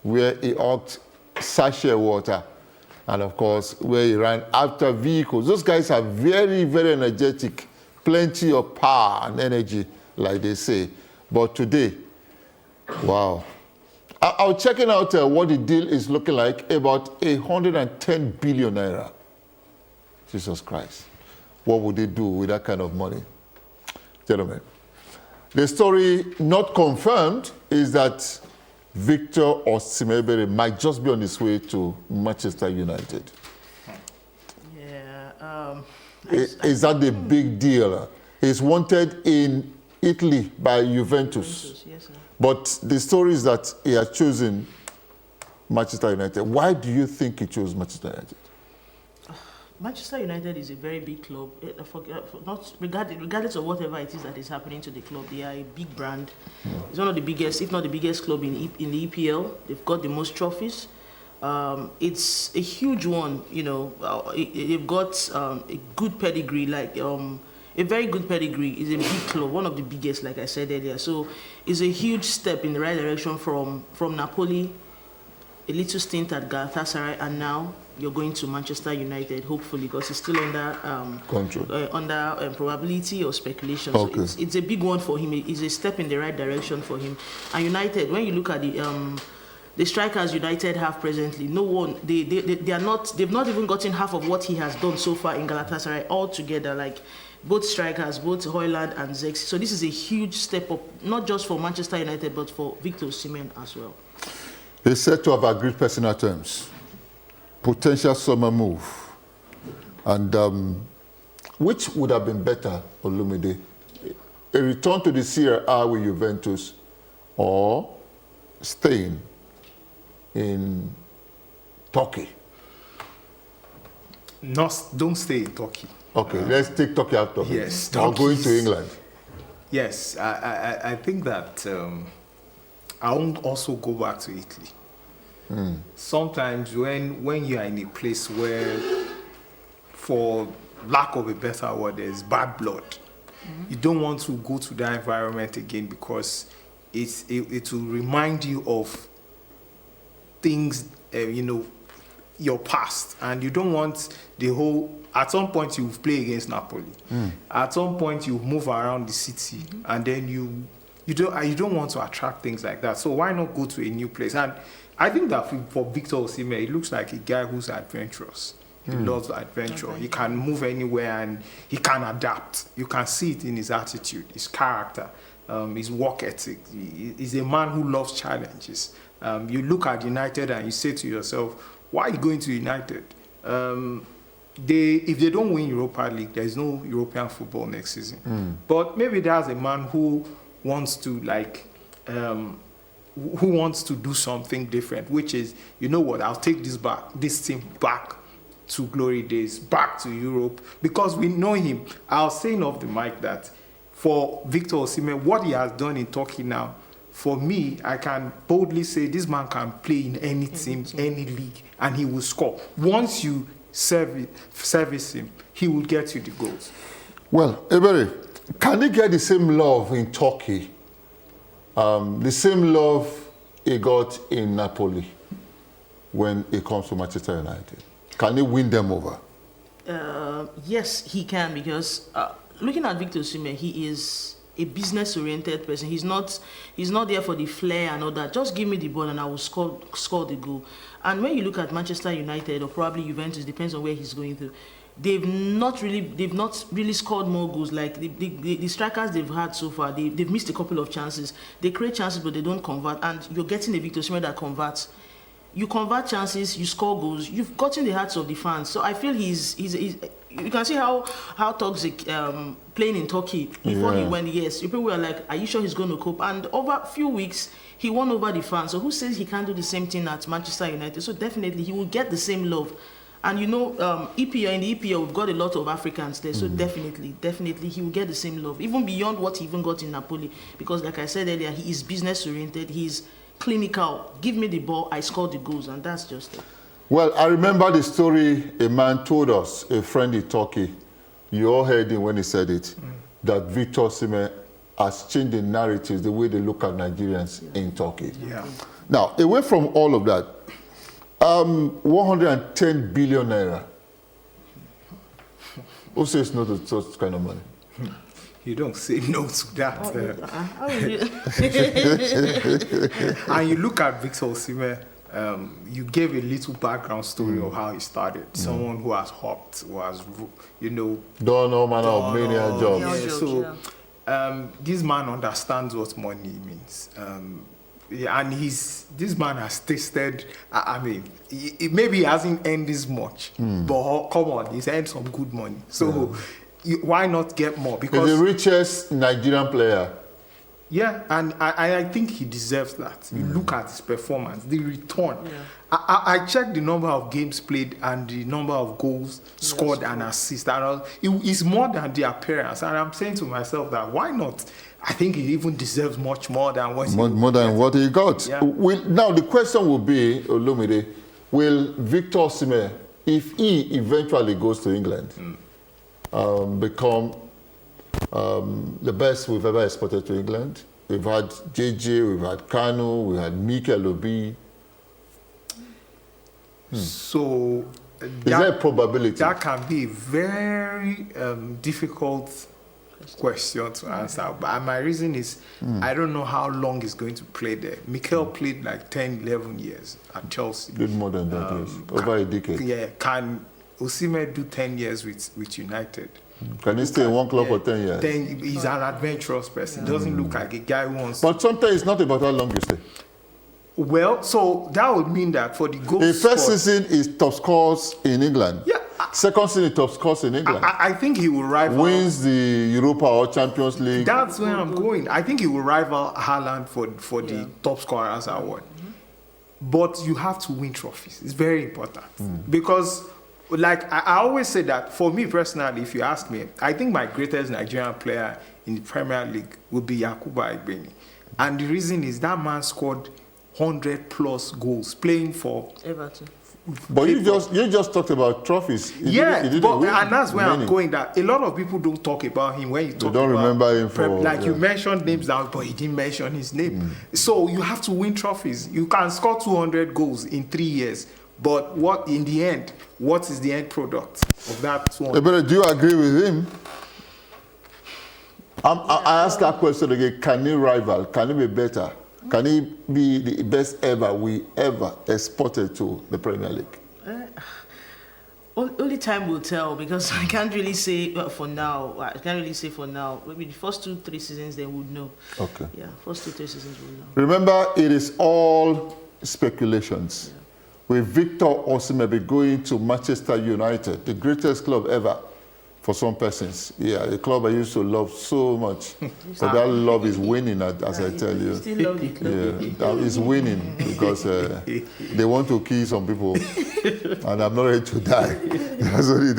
where he hugged sachet water, and of course, where he ran after vehicles. Those guys are very, very energetic, plenty of power and energy, like they say. But today, wow. I was checking out what the deal is looking like, about 110 billion naira. Jesus Christ. What would they do with that kind of money? Gentlemen, the story not confirmed is that Victor Osimhen might just be on his way to Manchester United. Yeah. Is that the big deal? He's wanted in Italy by Juventus. Yes, sir. But the story is that he has chosen Manchester United. Why do you think he chose Manchester United? Manchester United is a very big club. Regardless of whatever it is that is happening to the club, they are a big brand. Yeah. It's one of the biggest, if not the biggest club in the EPL. They've got the most trophies. It's a huge one, you know. They've got a good pedigree, a very good pedigree. It's a big club, one of the biggest, like I said earlier. So it's a huge step in the right direction from Napoli, a little stint at Galatasaray, and now you're going to Manchester United, hopefully, because it's still under probability or speculation. Okay. So it's a big one for him. It's a step in the right direction for him. And United, when you look at the strikers United have presently, no one, they've not even gotten half of what he has done so far in Galatasaray altogether, like both strikers, both Højlund and Zexi. So this is a huge step up, not just for Manchester United, but for Victor Osimhen as well. He's said to have agreed personal terms. Potential summer move. And which would have been better, Olumide? A return to the Serie A with Juventus or staying in Turkey? Don't stay in Turkey. Okay, let's take Turkey out of it. Yes. Or going to England. Yes, I think that I won't also go back to Italy. Sometimes when you are in a place where, for lack of a better word, there's bad blood, you don't want to go to that environment again, because it will remind you of things, your past, and you don't want the whole. At some point you play against Napoli. At some point you move around the city, and then you don't want to attract things like that. So why not go to a new place? And I think that for Victor Osimhen, he looks like a guy who's adventurous. He loves adventure. He can move anywhere and he can adapt. You can see it in his attitude, his character, his work ethic. He's a man who loves challenges. You look at United and you say to yourself, why are you going to United? If they don't win Europa League, there's no European football next season. But maybe there's a man who wants to who wants to do something different, which is, you know what, I'll take this team back to glory days, back to Europe, because we know him. I was saying off the mic that for Victor Osimhen, what he has done in Turkey now, for me, I can boldly say this man can play in any team, any league, and he will score. Once you service him, he will get you the goals. Well, Ebere, can he get the same love in Turkey? The same love he got in Napoli when it comes to Manchester United? Can he win them over? Yes, he can, because looking at Victor Osimhen, he is a business-oriented person. He's not there for the flair and all that. Just give me the ball and I will score the goal. And when you look at Manchester United or probably Juventus, depends on where he's going to, they've not really scored more goals. Like the strikers they've had so far, they've missed a couple of chances. They create chances, but they don't convert. And you're getting a Victor Osimhen that converts. You convert chances, you score goals. You've gotten the hearts of the fans. So I feel he's you can see how toxic playing in Turkey before he went. Yes, people were like, "Are you sure he's going to cope?" And over a few weeks, he won over the fans. So who says he can't do the same thing at Manchester United? So definitely he will get the same love. And you know, in the EPL, we've got a lot of Africans there. So definitely he will get the same love, even beyond what he even got in Napoli. Because like I said earlier, he is business oriented. He's clinical. Give me the ball, I score the goals, and that's just it. Well, I remember the story a man told us, a friend in Turkey. You all heard him when he said it, that Victor Osimhen has changed the narratives, the way they look at Nigerians in Turkey. Yeah. Now, away from all of that, 110 billion naira. Who says no to such kind of money? You don't say no to that. How will you? And you look at Victor Osimhen, you gave a little background story of how he started. Someone who has hopped, who has, Done all manner of menial jobs. Yeah. So this man understands what money means. And this man has tasted, I mean, maybe he hasn't earned this much, but come on, he's earned some good money. So why not get more? Because he's the richest Nigerian player. Yeah, and I think he deserves that. You look at his performance, the return. Yeah. I checked the number of games played and the number of goals scored and assists. It's more than the appearance. And I'm saying to myself that why not? I think he even deserves much more than what he got. Yeah. Now, the question will be, Olumide, will Victor Osimhen, if he eventually goes to England, become the best we've ever exported to England? We've had JJ, we've had Kanu, we had Mikel Obi. So is there a probability? That can be a very difficult question to answer. But my reason is I don't know how long he's going to play there. Mikel played like 10, 11 years at Chelsea. Did more than that, yes. Over a decade. Yeah, can Osimhen do 10 years with United? Can he stay in one club for 10 years? Then he's an adventurous person. He doesn't look like a guy who wants But sometimes it's not about how long you stay. Well, so that would mean that for the goal The first season is top scores in England. Yeah. Second season is top scores in England. I think he will rival. Wins the Europa or Champions League. That's where I'm going. I think he will rival Haaland for the top scorers award. But you have to win trophies. It's very important. Because, like, I always say that, for me personally, if you ask me, I think my greatest Nigerian player in the Premier League would be Yakuba Igbeni. And the reason is that man scored 100+ goals playing for Everton. But you just talked about trophies. And that's where I'm going. That a lot of people don't talk about him when you talk. They don't about remember him for you mentioned names down, but he didn't mention his name. So you have to win trophies. You can score 200 goals in 3 years, but what in the end? What is the end product of that 200? But do you agree with him? I asked that question again. Can he rival? Can he be better? Can he be the best ever we ever exported to the Premier League? Only time will tell, because I can't really say for now. I can't really say for now. Maybe the first 2-3 seasons they would know. Okay. Yeah, first 2-3 seasons we'll know. Remember, it is all speculations. Yeah. With Victor Osimhen be going to Manchester United, the greatest club ever for some persons. Yeah, the club I used to love so much. But that love is winning, as I tell you. Still love the club. Yeah, that is winning because they want to kill some people, and I'm not ready to die. That's what it is.